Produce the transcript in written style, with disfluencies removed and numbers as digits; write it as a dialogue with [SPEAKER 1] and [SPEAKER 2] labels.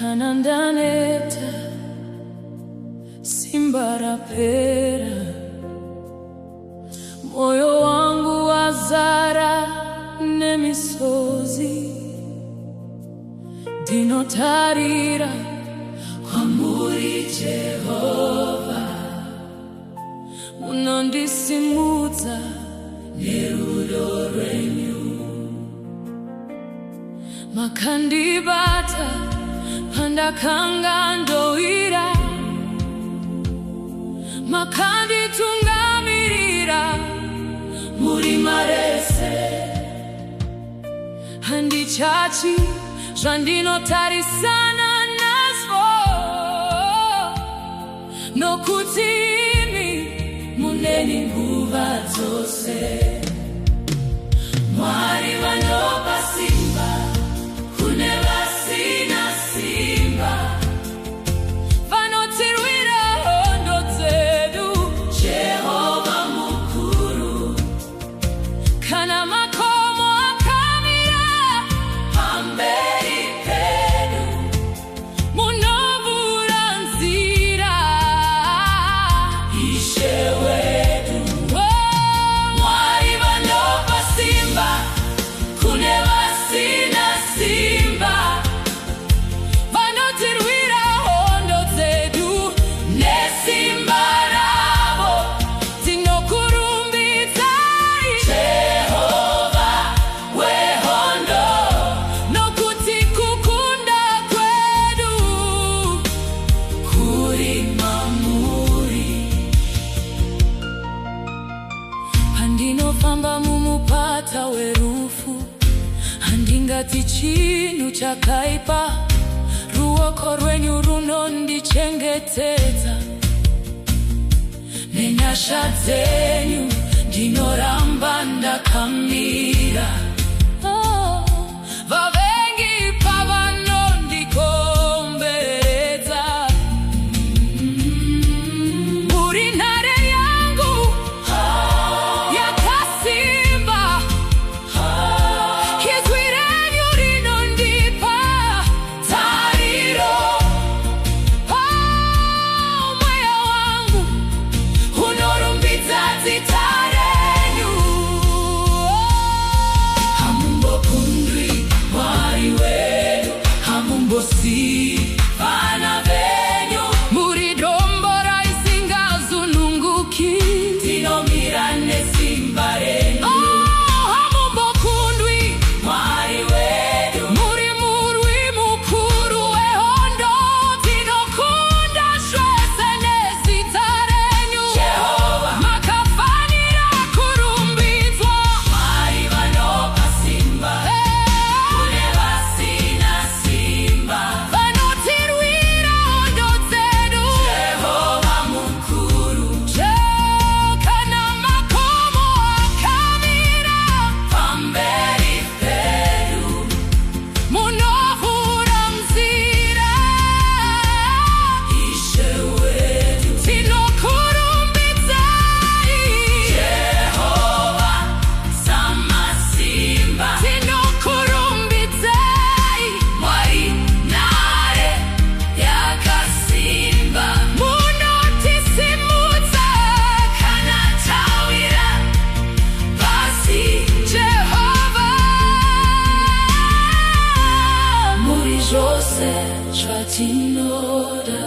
[SPEAKER 1] Kanandaneta simbarapera, moyo wangu wazara nemisozi dinotarira kwamuri Jehova, munondisimudza nerudo rwenyu, makandibata pandakanga ndoira, makanditungamirira muri marese, handichachi zvandinotarisana nazvo, nokuti imi muneni nguva dzose. Mwari vanopa simba kune vasina simba, vanotirwira hondo dzedu. Jehova mukuru, kana makomo akamira pamberi pedu, munovhura nzira, Ishe wedu. Mwari vanopa simba kune vasina simba, vanotirwira hondo dzedu nesimba ravo, tinokurumbidzai Jehova wehondo, nokuti kukunda kwedu kuri mamuri. Pandinofamba mumupata werufu, handingati chinhu chakaipa, ruoko rwenyu runondichengetedza, nenyasha dzenyu ndinoramba ndakamira. Vavengi pavanondikomberedza, muri nhare yangu yakasimba, izwi renyu rinondipa tariro. Mweya wangu unorumbidza zita renyu, hamumbokundwi Mwari wedu, hamumbosiyi vana venyu, muri dombo raisingazununguki, tinomira nesimba renyu. Hamumbokundwi Mwari wedu, muri murwi mukuru wehondo, tinokunda zvese nezita renyu. Jehova makafanira kurumbidzwa. Mwari vanopa simba kune vasina simba, vanotirwira hondo dzedu. Jehova mukuru, kana makomo akamira pamberi pedu, munovhura nzira, Ishe wedu. Tinokurumbidzai Jehova samasimba, tinokurumbidzai Mwari nhare yakasimba, munotisimudza kana tawira pasi. Jehova, muri zvose zvatinoda.